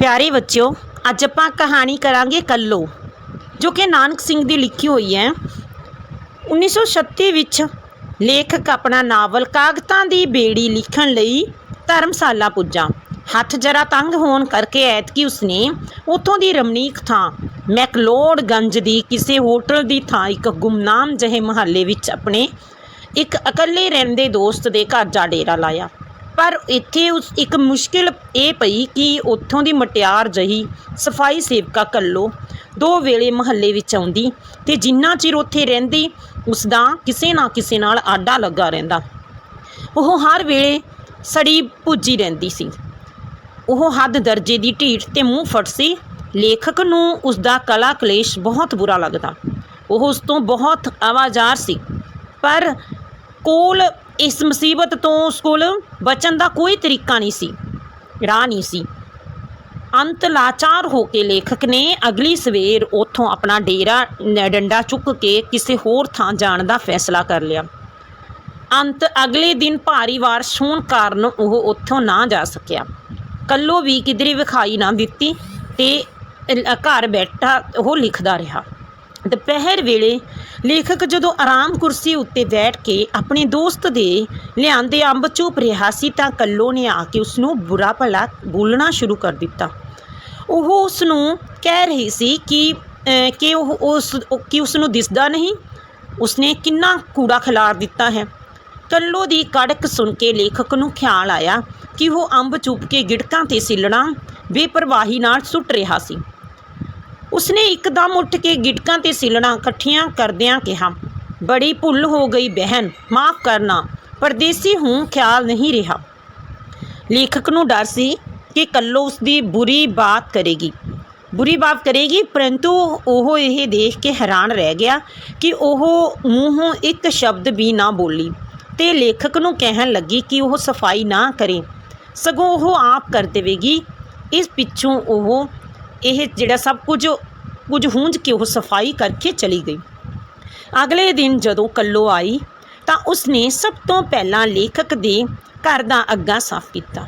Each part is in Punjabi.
प्यारे बच्चों, अज आपां कहानी करांगे कल्लो, जो कि नानक सिंह दी लिखी हुई है। 1936 विच लेखक अपना नावल कागतां दी बेड़ी लिखण लई धर्मशाला पुज्जा। हथ जरा तंग होण करके ऐतकी उसने उत्थों दी रमणीक थां मैकलोडगंज दी किसी होटल दी थां एक गुमनाम जहे महल्ले विच अपने एक इकल्ले रहिंदे दोस्त दे घर जा डेरा लाया। पर इत्थे उस एक मुश्किल ये पई कि उत्थों दी मटियार जही सफाई सेवका कल्लो दो वेले महल्ले विच आउंदी ते जिन्ना चिर उत्थे रहिंदी उसदा किसे ना किसे नाल आडा लगा रहिंदा। ओह हर वेले सड़ी भुजी रहिंदी सी। ओह हद दर्जे दी ढीठ ते मूँह फट सी। लेखक नूं उसदा कला कलेश बहुत बुरा लगदा। ओह उस तों बहुत आवाज़ार सी, पर कोल इस मुसीबत तो उस कोल बचन का कोई तरीका नहीं सी, राह नहीं सी। अंत लाचार हो के लेखक ने अगली सवेर उतों अपना डेरा डंडा चुक के किसी होर थां जाण दा फैसला कर लिया। अंत अगले दिन भारी बारिश होने कारण वह उतों ना जा सकिया। कल्लो भी किधरे विखाई ना दिती ते घर बैठा वह लिखदा रहा। दोपहर वेले लेखक जदों आराम कुर्सी उत्ते बैठ के अपने दोस्त दे लिआंदे अंब चूप रहा सी तां कल्लो ने आके उसनूं बुरा भला बोलना शुरू कर दिता। ओह उसनूं कह रही सी कि उसनूं दिसदा नहीं, उसने किन्ना कूड़ा खिलार दिता है। कल्लो दी कड़क सुन के लेखक नूं ख्याल आया कि वह अंब चुप के गिड़कां ते सिलना बेपरवाही नाल सुट रहा सी। उसने एकदम उठ के गिटकां ते सिलना इकट्ठियां करदियां कहा, बड़ी भुल हो गई बहन, माफ़ करना, परदेसी हूँ, ख्याल नहीं रहा। लेखक नूं डर सी कि कल्लो उसकी बुरी बात करेगी, परंतु ओह यह देख के हैरान रह गया कि ओह मूँहों एक शब्द भी ना बोली ते लेखक नूं कहन लगी कि वह सफाई ना करे, सगों वह आप कर देवेगी। इस पिछों ओह यह जिहड़ा सब कुछ हूंज के वह सफाई करके चली गई। अगले दिन जदों कल्लो आई तो उसने सब तो पहला लेखक दे घर दा अग्गा साफ किया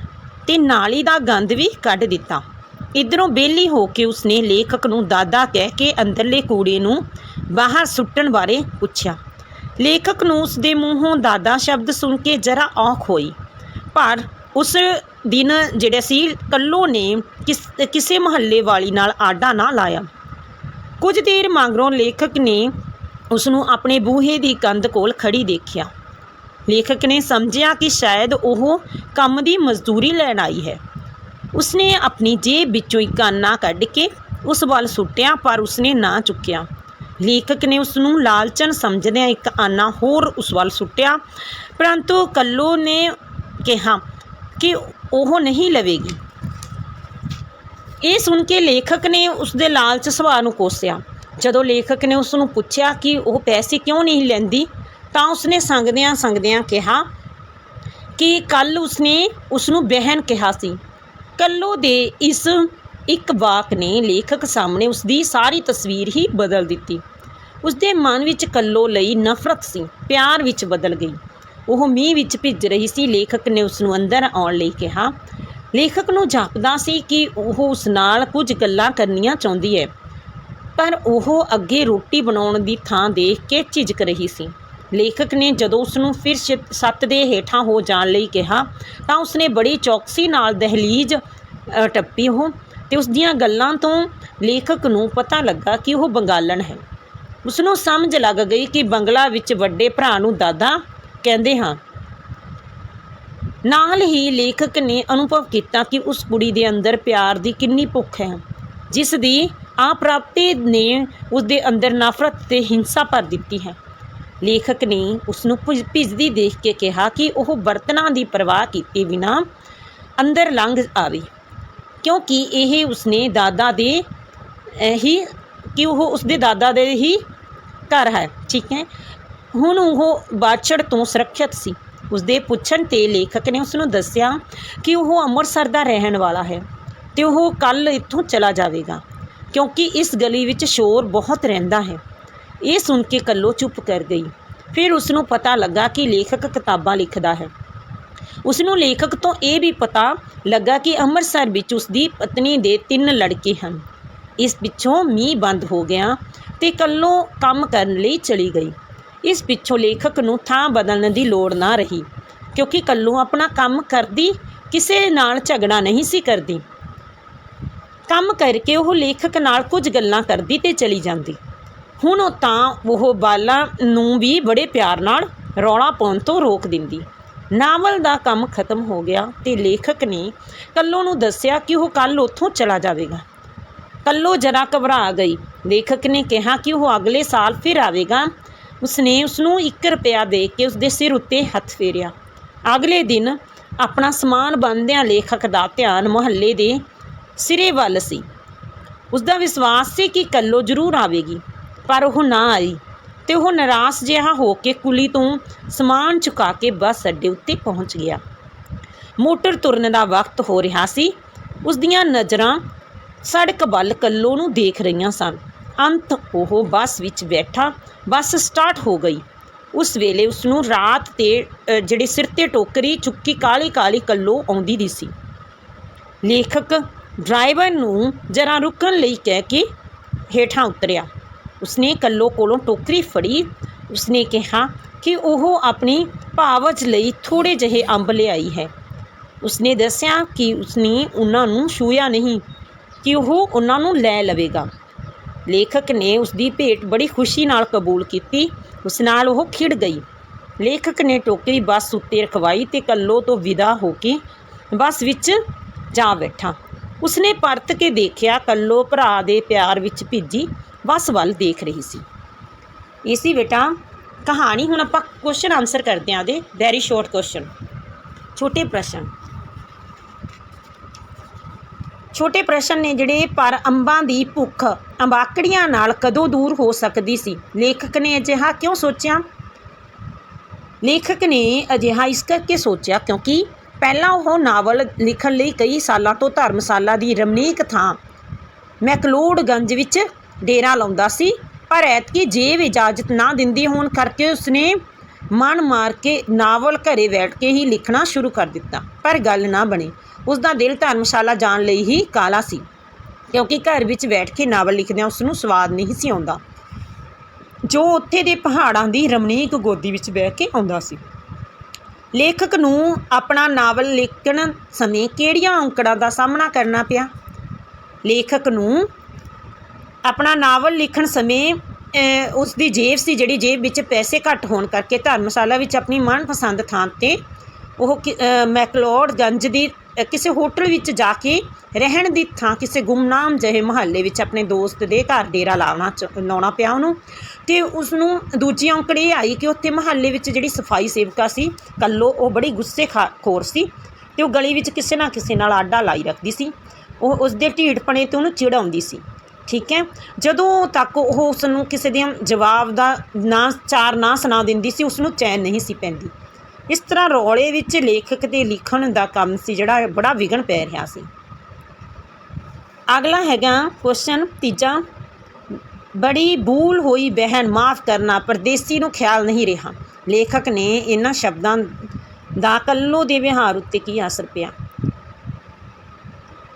ते नाली दा गंद भी कढ़ दिता। इधरों बेली हो के उसने लेखक नूं दादा कह के अंदरले कूड़े नूं बाहर सुट्टण बारे पुछया। लेखक नूं उसदे मूँहों दादा शब्द सुन के जरा औख होई, पर उस दिन जिहड़े सी कल्लो ने किसी महल्ले वाली नाल आडा ना लाया। कुछ देर मगरों लेखक ने उसनूं अपने बूहे की कंध कोल खड़ी देखिया। लेखक ने समझिया कि शायद वह काम की मजदूरी लैण आई है। उसने अपनी जेब विचों एक आना कढ़ के उस वाल सुट्टिया, पर उसने ना चुक्या। लेखक ने उसनूं लालचन समझदिया एक आना होर उस वाल सुट्टिया, परंतु कल्लो ने कहा कि वह नहीं लवेगी। ये सुन के लेखक ने उसके लालच सुभाਅ नूं कोसिया। जदों लेखक ने उसनूं पुछया कि वह पैसे क्यों नहीं लैंदी, तां उसने संगदियां संगदियां कहा कि कल उसने उसनूं बहन कहा सी। कल्लो दे इस एक वाक ने लेखक सामने उसकी सारी तस्वीर ही बदल दी। उसके मन विच कल्लो लई नफरत सी प्यार विच बदल गई। वह मींह विच भिज रही सी। लेखक ने उसनूं अंदर आउण लई कहा। लेखक नूं जापदा सी कि वह उस नाल कुछ गल्लां करनियां चाहुंदी है, पर वह अगे रोटी बनाउण दी थां देख के झिझक रही सी। लेखक ने जदों उसनूं फिर छत दे हेठां हो जाण लई कहा तां उसने बड़ी चौकसी नाल दहलीज टप्पी हो ते उसदीयां गल्लां तों लेखक नूं पता लगा कि वह बंगालन है। उसनूं समझ लग गई कि बंगला विच वड्डे भरा नूं दादा कहंदे हां। नाल ही लेखक ने अनुभव किया कि उस कुड़ी दे अंदर प्यार की कितनी भुख है, जिस दी अप्राप्ति ने उसके अंदर नफरत ते हिंसा भर दी है। लेखक ने उसनूं भिजदी देख के कहा कि वह बर्तनां की परवाह किए बिना अंदर लंघ आवे, क्योंकि यह उसने दादा दे ही कि वह उसके दादा दे ही घर है। ठीक है, हुण वह बाछड़ तो सुरक्षित सी। उसके पुछण ते लेखक ने उसनूं दस्सिया कि वह अमृतसर का रहन वाला है ते वह कल इत्थों चला जाएगा, क्योंकि इस गली विच शोर बहुत रहिंदा है। ये सुन के कल्लो चुप कर गई। फिर उसनूं पता लगा कि लेखक किताबां लिखदा है। ਉਸਨੂੰ ਲੇਖਕ ਤੋਂ ਇਹ ਵੀ ਪਤਾ ਲੱਗਾ ਕਿ ਅੰਮ੍ਰਿਤਸਰ ਵਿੱਚ ਉਸਦੀ ਪਤਨੀ ਦੇ 3 ਲੜਕੇ ਹਨ। ਇਸ ਪਿੱਛੋਂ ਮੀਂਹ ਬੰਦ ਹੋ ਗਿਆ ਤੇ ਕੱਲੋ ਕੰਮ ਕਰਨ ਲਈ ਚਲੀ ਗਈ। ਇਸ ਪਿੱਛੋਂ ਲੇਖਕ ਨੂੰ ਥਾਂ ਬਦਲਣ ਦੀ ਲੋੜ ਨਾ ਰਹੀ, ਕਿਉਂਕਿ ਕੱਲੋ ਆਪਣਾ ਕੰਮ ਕਰਦੀ, ਕਿਸੇ ਨਾਲ ਝਗੜਾ ਨਹੀਂ ਸੀ ਕਰਦੀ। ਕੰਮ ਕਰਕੇ ਉਹ ਲੇਖਕ ਨਾਲ ਕੁਝ ਗੱਲਾਂ ਕਰਦੀ ਤੇ ਚਲੀ ਜਾਂਦੀ। ਹੁਣ ਉਹ ਬਾਲਾਂ ਨੂੰ ਵੀ ਬੜੇ ਪਿਆਰ ਨਾਲ ਰੌਲਾ ਪਾਉਣ ਤੋਂ ਰੋਕ ਦਿੰਦੀ। ਨਾਵਲ ਦਾ ਕੰਮ ਖਤਮ ਹੋ ਗਿਆ ਤੇ ਲੇਖਕ ਨੇ ਕੱਲੋ ਨੂੰ ਦੱਸਿਆ ਕਿ ਉਹ ਕੱਲ੍ਹ ਉੱਥੋਂ ਚਲਾ ਜਾਵੇਗਾ। ਕੱਲੋ ਜਰਾ ਘਬਰਾ ਗਈ। ਲੇਖਕ ਨੇ ਕਿਹਾ ਕਿ ਉਹ ਅਗਲੇ ਸਾਲ ਫਿਰ ਆਵੇਗਾ। ਉਸਨੇ ਉਸਨੂੰ 1 ਰੁਪਇਆ ਦੇ ਕੇ ਉਸਦੇ ਸਿਰ ਉੱਤੇ ਹੱਥ ਫੇਰਿਆ। ਅਗਲੇ ਦਿਨ ਆਪਣਾ ਸਮਾਨ ਬੰਨ੍ਹਦਿਆਂ ਲੇਖਕ ਦਾ ਧਿਆਨ ਮੁਹੱਲੇ ਦੇ ਸਿਰੇ ਵੱਲ ਸੀ। ਉਸਦਾ ਵਿਸ਼ਵਾਸ ਸੀ ਕਿ ਕੱਲੋ ਜ਼ਰੂਰ ਆਵੇਗੀ, ਪਰ ਉਹ ਨਾ ਆਈ ਤੇ ਉਹ ਨਿਰਾਸ਼ ਜਿਹਾ ਹੋ ਕੇ ਕੁਲੀ ਤੋਂ ਸਮਾਨ ਚੁਕਾ ਕੇ ਬੱਸ ਅੱਡੇ ਉੱਤੇ ਪਹੁੰਚ ਗਿਆ। ਮੋਟਰ ਤੁਰਨ ਦਾ ਵਕਤ ਹੋ ਰਿਹਾ ਸੀ। ਉਸਦੀਆਂ ਨਜ਼ਰਾਂ ਸੜਕ ਵੱਲ ਕੱਲੋ ਨੂੰ ਦੇਖ ਰਹੀਆਂ ਸਨ। ਅੰਤ ਉਹ ਬੱਸ ਵਿੱਚ ਬੈਠਾ। ਬੱਸ ਸਟਾਰਟ ਹੋ ਗਈ। ਉਸ ਵੇਲੇ ਉਸਨੂੰ ਰਾਤ ਤੇ ਜਿਹੜੇ ਸਿਰ 'ਤੇ ਟੋਕਰੀ ਚੁੱਕੀ ਕਾਲੀ ਕਾਲੀ ਕੱਲੋ ਆਉਂਦੀ ਦੀ ਸੀ। ਲੇਖਕ ਡਰਾਈਵਰ ਨੂੰ ਜਰਾ ਰੁਕਣ ਲਈ ਕਹਿ ਕੇ ਹੇਠਾਂ ਉਤਰਿਆ। ਉਸਨੇ ਕੱਲੋ ਕੋਲੋਂ ਟੋਕਰੀ ਫੜੀ। ਉਸਨੇ ਕਿਹਾ ਕਿ ਉਹ ਆਪਣੀ ਭਾਵਜ ਲਈ ਥੋੜ੍ਹੇ ਜਿਹੇ ਅੰਬ ਲਿਆਈ ਹੈ। ਉਸਨੇ ਦੱਸਿਆ ਕਿ ਉਸਨੇ ਉਹਨਾਂ ਨੂੰ ਛੂਹਿਆ ਨਹੀਂ, ਕਿ ਉਹ ਉਹਨਾਂ ਨੂੰ ਲੈ ਲਵੇਗਾ। ਲੇਖਕ ਨੇ ਉਸਦੀ ਭੇਟ ਬੜੀ ਖੁਸ਼ੀ ਨਾਲ ਕਬੂਲ ਕੀਤੀ। ਉਸ ਨਾਲ ਉਹ ਖਿੜ ਗਈ। ਲੇਖਕ ਨੇ ਟੋਕਰੀ ਬੱਸ ਉੱਤੇ ਰਖਵਾਈ ਤੇ ਕੱਲੋ ਤੋਂ ਵਿਦਾ ਹੋ ਕੇ ਬੱਸ ਵਿੱਚ ਜਾ ਬੈਠਾ। ਉਸਨੇ ਪਰਤ ਕੇ ਦੇਖਿਆ, ਕੱਲੋ ਭਰਾ ਦੇ ਪਿਆਰ ਵਿੱਚ ਭਿੱਜੀ ਬੱਸ ਵੱਲ ਦੇਖ ਰਹੀ ਸੀ। ਇਹ ਸੀ ਬੇਟਾ ਕਹਾਣੀ। ਹੁਣ ਆਪਾਂ ਕੁਐਸਚਨ ਆਨਸਰ ਕਰਦੇ ਹਾਂ ਦੇ ਵੈਰੀ ਸ਼ੋਰਟ ਕੁਐਸਚਨ, ਛੋਟੇ ਪ੍ਰਸ਼ਨ ਨੇ ਜਿਹੜੇ। ਪਰ ਅੰਬਾਂ ਦੀ ਭੁੱਖ ਅੰਬਾਕੜੀਆਂ ਨਾਲ ਕਦੋਂ ਦੂਰ ਹੋ ਸਕਦੀ ਸੀ? ਲੇਖਕ ਨੇ ਅਜਿਹਾ ਕਿਉਂ ਸੋਚਿਆ? ਲੇਖਕ ਨੇ ਅਜਿਹਾ ਇਸ ਕਰਕੇ ਸੋਚਿਆ ਕਿਉਂਕਿ ਪਹਿਲਾਂ ਉਹ ਨਾਵਲ ਲਿਖਣ ਲਈ ਕਈ ਸਾਲਾਂ ਤੋਂ ਧਰਮਸ਼ਾਲਾ ਦੀ ਰਮਣੀਕ ਥਾਂ ਮੈਕਲੋਡਗੰਜ ਵਿੱਚ ਡੇਰਾ ਲਾਉਂਦਾ ਸੀ, ਪਰ ਐਤਕੀ ਜੇਬ ਇਜਾਜ਼ਤ ਨਾ ਦਿੰਦੀ ਹੋਣ ਕਰਕੇ ਉਸਨੇ ਮਨ ਮਾਰ ਕੇ ਨਾਵਲ ਘਰੇ ਬੈਠ ਕੇ ਹੀ ਲਿਖਣਾ ਸ਼ੁਰੂ ਕਰ ਦਿੱਤਾ। ਪਰ ਗੱਲ ਨਾ ਬਣੀ। ਉਸਦਾ ਦਿਲ ਧਰਮਸ਼ਾਲਾ ਜਾਣ ਲਈ ਹੀ ਕਾਹਲਾ ਸੀ, ਕਿਉਂਕਿ ਘਰ ਵਿੱਚ ਬੈਠ ਕੇ ਨਾਵਲ ਲਿਖਦਿਆਂ ਉਸਨੂੰ ਸਵਾਦ ਨਹੀਂ ਸੀ ਆਉਂਦਾ ਜੋ ਉੱਥੇ ਦੇ ਪਹਾੜਾਂ ਦੀ ਰਮਣੀਕ ਗੋਦੀ ਵਿੱਚ ਬਹਿ ਕੇ ਆਉਂਦਾ ਸੀ। ਲੇਖਕ ਨੂੰ ਆਪਣਾ ਨਾਵਲ ਲਿਖਣ ਸਮੇਂ ਕਿਹੜੀਆਂ ਔਕੜਾਂ ਦਾ ਸਾਹਮਣਾ ਕਰਨਾ ਪਿਆ? ਲੇਖਕ ਨੂੰ ਆਪਣਾ ਨਾਵਲ ਲਿਖਣ ਸਮੇਂ ਉਸਦੀ ਜੇਬ ਸੀ, ਜਿਹੜੀ ਜੇਬ ਵਿੱਚ ਪੈਸੇ ਘੱਟ ਹੋਣ ਕਰਕੇ ਧਰਮਸ਼ਾਲਾ ਵਿੱਚ ਆਪਣੀ ਮਨਪਸੰਦ ਥਾਂ 'ਤੇ ਉਹ ਮੈਕਲੋਡਗੰਜ ਦੀ ਕਿਸੇ ਹੋਟਲ ਵਿੱਚ ਜਾ ਕੇ ਰਹਿਣ ਦੀ ਥਾਂ ਕਿਸੇ ਗੁੰਮਨਾਮ ਜਿਹੇ ਮੁਹੱਲੇ ਵਿੱਚ ਆਪਣੇ ਦੋਸਤ ਦੇ ਘਰ ਡੇਰਾ ਲਾਉਣਾ ਪਿਆ ਉਹਨੂੰ। ਅਤੇ ਉਸਨੂੰ ਦੂਜੀ ਔਕੜ ਇਹ ਆਈ ਕਿ ਉੱਥੇ ਮੁਹੱਲੇ ਵਿੱਚ ਜਿਹੜੀ ਸਫਾਈ ਸੇਵਕਾ ਸੀ ਕੱਲੋ, ਉਹ ਬੜੀ ਗੁੱਸੇਖੋਰ ਸੀ ਅਤੇ ਉਹ ਗਲੀ ਵਿੱਚ ਕਿਸੇ ਨਾ ਕਿਸੇ ਨਾਲ ਆਡਾ ਲਾਈ ਰੱਖਦੀ ਸੀ। ਉਹ ਉਸਦੇ ਢੀਠਪਣੇ ਤੋਂ ਉਹਨੂੰ ਚਿੜ ਆਉਂਦੀ ਸੀ। ਠੀਕ ਹੈ, ਜਦੋਂ ਤੱਕ ਉਹ ਉਸਨੂੰ ਕਿਸੇ ਦੀਆਂ ਜਵਾਬ ਦਾ ਨਾ ਸੁਣਾ ਦਿੰਦੀ ਸੀ, ਉਸਨੂੰ ਚੈਨ ਨਹੀਂ ਸੀ ਪੈਂਦੀ। ਇਸ ਤਰ੍ਹਾਂ ਰੌਲੇ ਵਿੱਚ ਲੇਖਕ ਦੇ ਲਿਖਣ ਦਾ ਕੰਮ ਸੀ ਜਿਹੜਾ ਬੜਾ ਵਿਘਨ ਪੈ ਰਿਹਾ ਸੀ। ਅਗਲਾ ਹੈਗਾ ਕੁਐਸਚਨ ਤੀਜਾ। ਬੜੀ ਭੂਲ ਹੋਈ ਬਹਿਨ, ਮਾफ़ ਕਰਨਾ, ਪਰਦੇਸੀ ਨੂੰ ਖਿਆਲ ਨਹੀਂ ਰਿਹਾ। ਲੇਖਕ ਨੇ ਇਹਨਾਂ ਸ਼ਬਦਾਂ ਦਾ ਕੱਲੋ ਦੇ ਵਿਹਾਰ ਉੱਤੇ ਕੀ ਅਸਰ ਪਿਆ?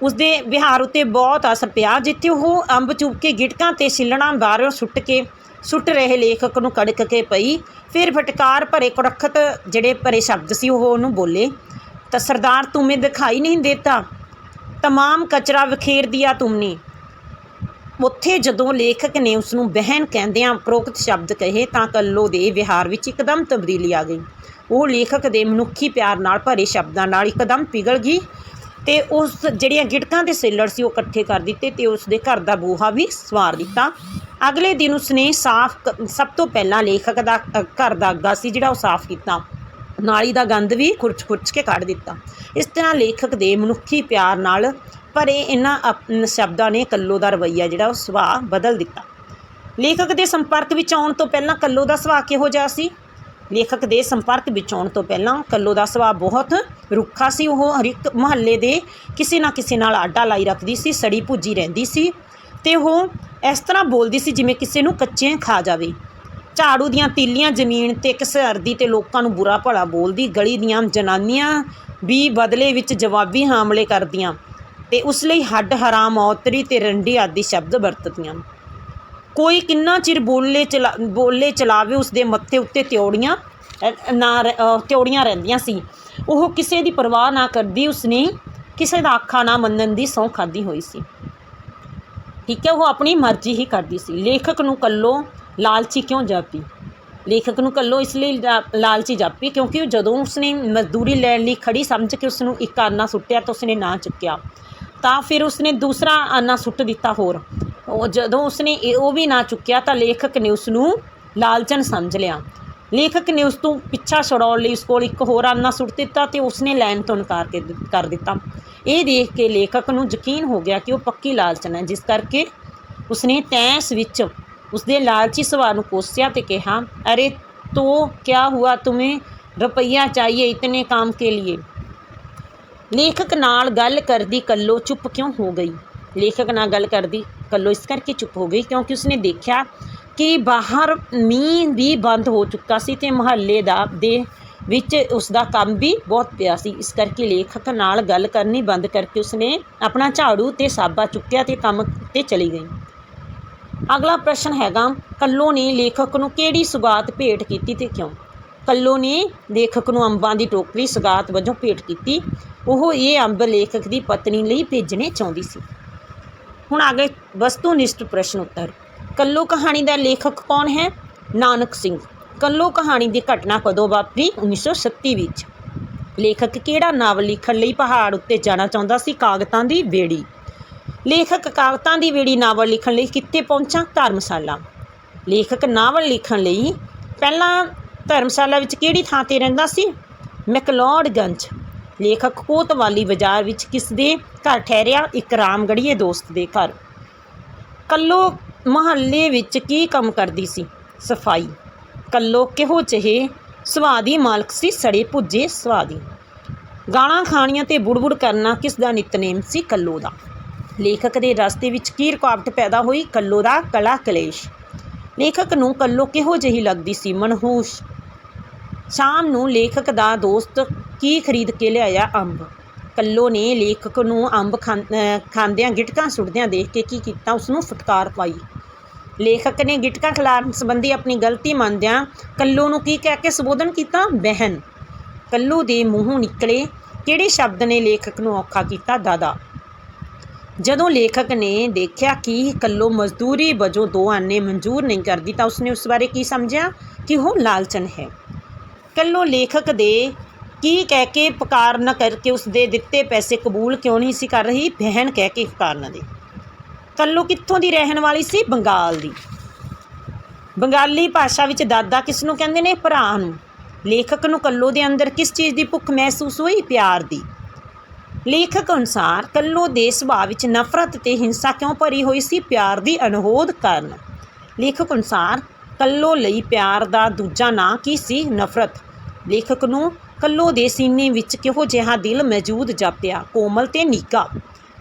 ਉਸਦੇ ਵਿਹਾਰ ਉੱਤੇ ਬਹੁਤ ਅਸਰ ਪਿਆ। ਜਿੱਥੇ ਉਹ ਅੰਬ ਚੁੱਕ ਕੇ ਗਿਟਕਾਂ ਤੇ ਛਿੱਲਣਾ ਬਾਹਰੋਂ ਸੁੱਟ ਰਹੇ ਲੇਖਕ ਨੂੰ ਕੜਕ ਕੇ ਪਈ। ਫਿਰ ਫਟਕਾਰ ਭਰੇ ਕੁੜਖਤ ਜਿਹੜੇ ਭਰੇ ਸ਼ਬਦ ਸੀ ਉਹ ਉਹਨੂੰ ਬੋਲੇ ਤਾਂ ਸਰਦਾਰ ਤੁਮੇ ਦਿਖਾਈ ਨਹੀਂ ਦੇਤਾ, ਤਮਾਮ ਕਚਰਾ ਵਿਖੇਰ ਦਿਆ ਤੁਮਨੇ। ਉੱਥੇ ਜਦੋਂ ਲੇਖਕ ਨੇ ਉਸਨੂੰ ਬਹਿਨ ਕਹਿੰਦਿਆਂ ਉਪਰੋਕਤ ਸ਼ਬਦ ਕਹੇ ਤਾਂ ਕੱਲੋ ਦੇ ਵਿਹਾਰ ਵਿੱਚ ਇੱਕਦਮ ਤਬਦੀਲੀ ਆ ਗਈ। ਉਹ ਲੇਖਕ ਦੇ ਮਨੁੱਖੀ ਪਿਆਰ ਨਾਲ ਭਰੇ ਸ਼ਬਦਾਂ ਨਾਲ ਇੱਕਦਮ ਪਿਘਲ ਗਈ ਅਤੇ ਉਸ ਜਿਹੜੀਆਂ ਗਿਟਕਾਂ ਦੇ ਸਿੱਲੜ ਸੀ ਉਹ ਇਕੱਠੇ ਕਰ ਦਿੱਤੇ ਅਤੇ ਉਸਦੇ ਘਰ ਦਾ ਬੂਹਾ ਵੀ ਸਵਾਰ ਦਿੱਤਾ। ਅਗਲੇ ਦਿਨ ਉਸਨੇ ਸਭ ਤੋਂ ਪਹਿਲਾਂ ਲੇਖਕ ਦਾ ਘਰ ਦਾ ਅੱਗਾ ਸੀ ਜਿਹੜਾ ਉਹ ਸਾਫ਼ ਕੀਤਾ। ਨਾਲੀ ਦਾ ਗੰਦ ਵੀ ਖੁਰਚ ਕੇ ਕੱਢ ਦਿੱਤਾ। ਇਸ ਤਰ੍ਹਾਂ ਲੇਖਕ ਦੇ ਮਨੁੱਖੀ ਪਿਆਰ ਨਾਲ ਭਰੇ ਇਹਨਾਂ ਸ਼ਬਦਾਂ ਨੇ ਕੱਲੋ ਦਾ ਰਵੱਈਆ ਜਿਹੜਾ ਉਹ ਸੁਭਾਅ ਬਦਲ ਦਿੱਤਾ। ਲੇਖਕ ਦੇ ਸੰਪਰਕ ਵਿੱਚ ਆਉਣ ਤੋਂ ਪਹਿਲਾਂ ਕੱਲੋ ਦਾ ਸੁਭਾਅ ਕਿਹੋ ਜਿਹਾ ਸੀ? ਲੇਖਕ ਦੇ ਸੰਪਰਕ ਵਿੱਚ ਆਉਣ ਤੋਂ ਪਹਿਲਾਂ ਕੱਲੋ ਦਾ ਸੁਭਾਅ ਬਹੁਤ ਰੁੱਖਾ ਸੀ। ਉਹ ਹਰ ਇੱਕ ਮੁਹੱਲੇ ਦੇ ਕਿਸੇ ਨਾ ਕਿਸੇ ਨਾਲ ਆਡਾ ਲਾਈ ਰੱਖਦੀ ਸੀ, ਸੜੀ ਭੁੱਜੀ ਰਹਿੰਦੀ ਸੀ ਅਤੇ ਉਹ ਇਸ ਤਰ੍ਹਾਂ ਬੋਲਦੀ ਸੀ ਜਿਵੇਂ ਕਿਸੇ ਨੂੰ ਕੱਚੇ ਖਾ ਜਾਵੇ। ਝਾੜੂ ਦੀਆਂ ਤੀਲੀਆਂ ਜ਼ਮੀਨ 'ਤੇ ਘਸਿਰਦੀ ਅਤੇ ਲੋਕਾਂ ਨੂੰ ਬੁਰਾ ਭਲਾ ਬੋਲਦੀ। ਗਲੀ ਦੀਆਂ ਜਨਾਨੀਆਂ ਵੀ ਬਦਲੇ ਵਿੱਚ ਜਵਾਬੀ ਹਮਲੇ ਕਰਦੀਆਂ ਅਤੇ ਉਸ ਲਈ ਹੱਡ ਹਰਾਮ, ਔਤਰੀ ਅਤੇ ਰੰਡੀ ਆਦਿ ਸ਼ਬਦ ਵਰਤਦੀਆਂ। ਕੋਈ ਕਿੰਨਾ ਚਿਰ ਬੋਲੇ ਚਲਾਵੇ ਉਸਦੇ ਮੱਥੇ ਉੱਤੇ ਤਿਉੜੀਆਂ ਰਹਿੰਦੀਆਂ ਸੀ। ਉਹ ਕਿਸੇ ਦੀ ਪਰਵਾਹ ਨਾ ਕਰਦੀ। ਉਸਨੇ ਕਿਸੇ ਦਾ ਆਖਾ ਨਾ ਮੰਨਣ ਦੀ ਸਹੁੰ ਖਾਧੀ ਹੋਈ ਸੀ। ਠੀਕ ਹੈ, ਉਹ ਆਪਣੀ ਮਰਜ਼ੀ ਹੀ ਕਰਦੀ ਸੀ। ਲੇਖਕ ਨੂੰ ਕੱਲੋ ਲਾਲਚੀ ਕਿਉਂ ਜਾਪੀ? ਲੇਖਕ ਨੂੰ ਕੱਲੋ ਇਸ ਲਈ ਲਾਲਚੀ ਜਾਪੀ ਕਿਉਂਕਿ ਜਦੋਂ ਉਸਨੇ ਮਜ਼ਦੂਰੀ ਲੈਣ ਲਈ ਖੜੀ ਸਮਝ ਕੇ ਉਸਨੂੰ ਇੱਕ ਆਨਾ ਸੁੱਟਿਆ ਤਾਂ ਉਸਨੇ ਨਾ ਚੁੱਕਿਆ, ਤਾਂ ਫਿਰ ਉਸਨੇ ਦੂਸਰਾ ਆਨਾ ਸੁੱਟ ਦਿੱਤਾ ਹੋਰ। ਉਹ ਜਦੋਂ ਉਸਨੇ ਉਹ ਵੀ ਨਾ ਚੁੱਕਿਆ ਤਾਂ ਲੇਖਕ ਨੇ ਉਸਨੂੰ ਲਾਲਚਨ ਸਮਝ ਲਿਆ। ਲੇਖਕ ਨੇ ਉਸ ਤੋਂ ਪਿੱਛਾ ਛੁਡਾਉਣ ਲਈ ਉਸ ਕੋਲ ਇੱਕ ਹੋਰ ਆਨਾ ਸੁੱਟ ਦਿੱਤਾ ਅਤੇ ਉਸਨੇ ਲੈਣ ਤੋਂ ਇਨਕਾਰ ਕਰ ਦਿੱਤਾ। ਇਹ ਦੇਖ ਕੇ ਲੇਖਕ ਨੂੰ ਯਕੀਨ ਹੋ ਗਿਆ ਕਿ ਉਹ ਪੱਕੀ ਲਾਲਚਨ ਹੈ, ਜਿਸ ਕਰਕੇ ਉਸਨੇ ਤੈਸ ਵਿੱਚ ਉਸਦੇ ਲਾਲਚੀ ਸੁਭਾਅ ਨੂੰ ਕੋਸਿਆ ਅਤੇ ਕਿਹਾ, ਅਰੇ ਤੋ ਕਿਆ ਹੁਆ, ਤੁਮੇ ਰੁਪਈਆ ਚਾਹੀਏ ਇਤਨੇ ਕੰਮ ਕੇ लिए। ਲੇਖਕ ਨਾਲ ਗੱਲ ਕਰਦੀ ਕੱਲੋ ਚੁੱਪ ਕਿਉਂ ਹੋ ਗਈ? ਲੇਖਕ ਨਾਲ ਗੱਲ ਕਰਦੀ ਕੱਲੋ ਇਸ ਕਰਕੇ ਚੁੱਪ ਹੋ ਗਈ ਕਿਉਂਕਿ ਉਸਨੇ ਦੇਖਿਆ ਕਿ ਬਾਹਰ ਮੀਂਹ ਵੀ ਬੰਦ ਹੋ ਚੁੱਕਾ ਸੀ ਅਤੇ ਮੁਹੱਲੇ ਦੇ ਵਿੱਚ ਉਸਦਾ ਕੰਮ ਵੀ ਬਹੁਤ ਪਿਆ ਸੀ। ਇਸ ਕਰਕੇ ਲੇਖਕ ਨਾਲ ਗੱਲ ਕਰਨੀ ਬੰਦ ਕਰਕੇ ਉਸਨੇ ਆਪਣਾ ਝਾੜੂ ਅਤੇ ਸਾਬਾ ਚੁੱਕਿਆ ਅਤੇ ਕੰਮ 'ਤੇ ਚਲੀ ਗਈ। ਅਗਲਾ ਪ੍ਰਸ਼ਨ ਹੈਗਾ, ਕੱਲੋ ਨੇ ਲੇਖਕ ਨੂੰ ਕਿਹੜੀ ਸੁਗਾਤ ਭੇਟ ਕੀਤੀ ਅਤੇ ਕਿਉਂ? ਕੱਲੋ ਨੇ ਲੇਖਕ ਨੂੰ ਅੰਬਾਂ ਦੀ ਟੋਕਰੀ ਸੁਗਾਤ ਵਜੋਂ ਭੇਟ ਕੀਤੀ। ਉਹ ਇਹ ਅੰਬ ਲੇਖਕ ਦੀ ਪਤਨੀ ਲਈ ਭੇਜਣੇ ਚਾਹੁੰਦੀ ਸੀ। ਹੁਣ ਅੱਗੇ ਵਸਤੂਨਿਸ਼ਟ ਪ੍ਰਸ਼ਨ ਉੱਤਰ। ਕੱਲੋ ਕਹਾਣੀ ਦਾ ਲੇਖਕ ਕੌਣ ਹੈ? ਨਾਨਕ ਸਿੰਘ। ਕੱਲੋ ਕਹਾਣੀ ਦੀ ਘਟਨਾ ਕਦੋਂ ਵਾਪਰੀ? 1936 ਵਿੱਚ। ਲੇਖਕ ਕਿਹੜਾ ਨਾਵਲ ਲਿਖਣ ਲਈ ਪਹਾੜ ਉੱਤੇ ਜਾਣਾ ਚਾਹੁੰਦਾ ਸੀ? ਕਾਗਤਾਂ ਦੀ ਬੇੜੀ। ਲੇਖਕ ਕਾਗਤਾਂ ਦੀ ਬੇੜੀ ਨਾਵਲ ਲਿਖਣ ਲਈ ਕਿੱਥੇ ਪਹੁੰਚਾ? ਧਰਮਸ਼ਾਲਾ। ਲੇਖਕ ਨਾਵਲ ਲਿਖਣ ਲਈ ਪਹਿਲਾਂ ਧਰਮਸ਼ਾਲਾ ਵਿੱਚ ਕਿਹੜੀ ਥਾਂ 'ਤੇ ਰਹਿੰਦਾ ਸੀ? ਮੈਕਲੋਡਗੰਜ। ਲੇਖਕ ਕੋਤਵਾਲੀ ਬਾਜ਼ਾਰ ਵਿੱਚ ਕਿਸ ਦੇ ਘਰ ਠਹਿਰਿਆ? ਇੱਕ ਰਾਮਗੜੀਏ ਦੋਸਤ ਦੇ ਘਰ। ਕੱਲੋ ਮੁਹੱਲੇ ਵਿੱਚ ਕੀ ਕੰਮ ਕਰਦੀ ਸੀ? ਸਫਾਈ। ਕੱਲੋ ਕਿਹੋ ਜਿਹੇ ਸੁਭਾਅ ਦੀ ਮਾਲਕ ਸੀ? ਸੜੇ ਭੁੱਜੇ ਸੁਭਾਅ ਦੀ। ਗਾਲਾਂ ਖਾਣੀਆਂ ਅਤੇ ਬੁੜਬੁੜ ਕਰਨਾ ਕਿਸ ਦਾ ਨਿਤਨੇਮ ਸੀ? ਕੱਲੋ ਦਾ। ਲੇਖਕ ਦੇ ਰਸਤੇ ਵਿੱਚ ਕੀ ਰੁਕਾਵਟ ਪੈਦਾ ਹੋਈ? ਕੱਲੋ ਦਾ ਕਲਾ ਕਲੇਸ਼। ਲੇਖਕ ਨੂੰ ਕੱਲੋ ਕਿਹੋ ਜਿਹੀ ਲੱਗਦੀ ਸੀ? ਮਨਹੂਸ। ਸ਼ਾਮ ਨੂੰ ਲੇਖਕ ਦਾ ਦੋਸਤ ਕੀ ਖਰੀਦ ਕੇ ਲਿਆਇਆ? ਅੰਬ। ਕੱਲੋ ਨੇ ਲੇਖਕ ਨੂੰ ਅੰਬ ਖਾਂਦਿਆਂ ਗਿਟਕਾਂ ਸੁੱਟਦਿਆਂ ਦੇਖ ਕੇ ਕੀ ਕੀਤਾ? ਉਸਨੂੰ ਫਟਕਾਰ ਪਾਈ। ਲੇਖਕ ਨੇ ਗਿਟਕਾਂ ਖਿਲਾਰਨ ਸੰਬੰਧੀ ਆਪਣੀ ਗਲਤੀ ਮੰਨਦਿਆਂ ਕੱਲੋ ਨੂੰ ਕੀ ਕਹਿ ਕੇ ਸੰਬੋਧਨ ਕੀਤਾ? ਬਹਿਨ। ਕੱਲੋ ਦੇ ਮੂੰਹੋਂ ਨਿਕਲੇ ਕਿਹੜੇ ਸ਼ਬਦ ਨੇ ਲੇਖਕ ਨੂੰ ਔਖਾ ਕੀਤਾ? ਦਾਦਾ। ਜਦੋਂ ਲੇਖਕ ਨੇ ਦੇਖਿਆ ਕਿ ਕੱਲੋ ਮਜ਼ਦੂਰੀ ਵਜੋਂ 2 ਆਨੇ ਮਨਜ਼ੂਰ ਨਹੀਂ ਕਰਦੀ ਤਾਂ ਉਸਨੇ ਉਸ ਬਾਰੇ ਕੀ ਸਮਝਿਆ? ਕਿ ਉਹ ਲਾਲਚਨ ਹੈ। ਕੱਲੋ ਲੇਖਕ ਦੇ ਕੀ ਕਹਿ ਕੇ ਪੁਕਾਰ ਨਾ ਕਰਕੇ ਉਸਦੇ ਦਿੱਤੇ ਪੈਸੇ ਕਬੂਲ ਕਿਉਂ ਨਹੀਂ ਸੀ ਕਰ ਰਹੀ? ਬਹਿਨ ਕਹਿ ਕੇ ਪੁਕਾਰ ਨਾ ਦੇ। ਕੱਲੋ ਕਿੱਥੋਂ ਦੀ ਰਹਿਣ ਵਾਲੀ ਸੀ? ਬੰਗਾਲ ਦੀ। ਬੰਗਾਲੀ ਭਾਸ਼ਾ ਵਿੱਚ ਦਾਦਾ ਕਿਸ ਨੂੰ ਕਹਿੰਦੇ ਨੇ? ਭਰਾ ਨੂੰ। ਲੇਖਕ ਨੂੰ ਕੱਲੋ ਦੇ ਅੰਦਰ ਕਿਸ ਚੀਜ਼ ਦੀ ਭੁੱਖ ਮਹਿਸੂਸ ਹੋਈ? ਪਿਆਰ ਦੀ। ਲੇਖਕ ਅਨੁਸਾਰ ਕੱਲੋ ਦੇ ਸੁਭਾਅ ਵਿੱਚ ਨਫ਼ਰਤ ਅਤੇ ਹਿੰਸਾ ਕਿਉਂ ਭਰੀ ਹੋਈ ਸੀ? ਪਿਆਰ ਦੀ ਅਣਹੋਂਦ ਕਾਰਨ। ਲੇਖਕ ਅਨੁਸਾਰ ਕੱਲੋ ਲਈ ਪਿਆਰ ਦਾ ਦੂਜਾ ਨਾਂ ਕੀ ਸੀ? ਨਫ਼ਰਤ। ਲੇਖਕ ਨੂੰ ਕੱਲੋ ਦੇ ਸੀਨੇ ਵਿੱਚ ਕਿਹੋ ਜਿਹਾ ਦਿਲ ਮੌਜੂਦ ਜਾਪਿਆ? ਕੋਮਲ ਤੇ ਨਿੱਘਾ।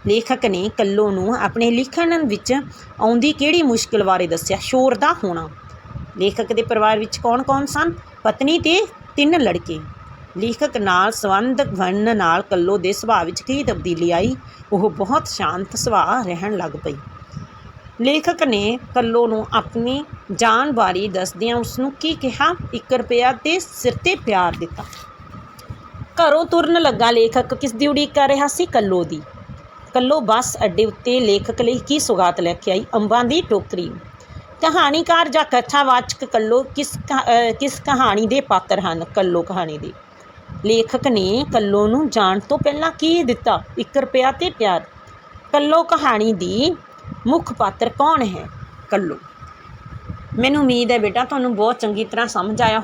ਲੇਖਕ ਨੇ ਕੱਲੋ ਨੂੰ ਆਪਣੇ ਲਿਖਣ ਵਿੱਚ ਆਉਂਦੀ ਕਿਹੜੀ ਮੁਸ਼ਕਿਲ ਬਾਰੇ ਦੱਸਿਆ? ਸ਼ੋਰ ਦਾ ਹੋਣਾ। ਲੇਖਕ ਦੇ ਪਰਿਵਾਰ ਵਿੱਚ ਕੌਣ ਕੌਣ ਸਨ? ਪਤਨੀ ਤੇ 3 ਲੜਕੇ। ਲੇਖਕ ਨਾਲ ਸੰਬੰਧ ਬਣਨ ਨਾਲ ਕੱਲੋ ਦੇ ਸੁਭਾਅ ਵਿੱਚ ਕੀ ਤਬਦੀਲੀ ਆਈ? ਉਹ ਬਹੁਤ ਸ਼ਾਂਤ ਸੁਭਾਅ ਰਹਿਣ ਲੱਗ ਪਈ। ਲੇਖਕ ਨੇ ਕੱਲੋ ਨੂੰ ਆਪਣੀ ਜਾਨ ਬਾਰੇ ਦੱਸਦਿਆਂ ਉਸਨੂੰ ਕੀ ਕਿਹਾ? 1 ਰੁਪਇਆ ਤੇ ਸਿਰ 'ਤੇ ਪਿਆਰ ਦਿੱਤਾ। ਘਰੋਂ ਤੁਰਨ ਲੱਗਾ ਲੇਖਕ ਕਿਸ ਦੀ ਉਡੀਕ ਕਰ ਰਿਹਾ ਸੀ? ਕੱਲੋ ਦੀ। ਕੱਲੋ ਬੱਸ ਅੱਡੇ ਉੱਤੇ ਲੇਖਕ ਲਈ ਕੀ ਸੁਗਾਤ ਲੈ ਕੇ ਆਈ? ਅੰਬਾਂ ਦੀ ਟੋਕਰੀ। ਕਹਾਣੀਕਾਰ ਜਾਂ ਕਥਾਵਾਚਕ ਕੱਲੋ ਕਿਸ ਕਹਾਣੀ ਦੇ ਪਾਤਰ ਹਨ? ਕੱਲੋ ਕਹਾਣੀ ਦੇ। ਲੇਖਕ ਨੇ ਕੱਲੋ ਨੂੰ ਜਾਣ ਤੋਂ ਪਹਿਲਾਂ ਕੀ ਦਿੱਤਾ? 1 ਰੁਪਇਆ ਤੇ ਪਿਆਰ। ਕੱਲੋ ਕਹਾਣੀ ਦੀ ਮੁੱਖ ਪਾਤਰ ਕੌਣ ਹੈ? ਕੱਲੋ। ਮੈਨੂੰ ਉਮੀਦ ਹੈ ਬੇਟਾ ਤੁਹਾਨੂੰ ਬਹੁਤ ਚੰਗੀ ਤਰ੍ਹਾਂ ਸਮਝ ਆਇਆ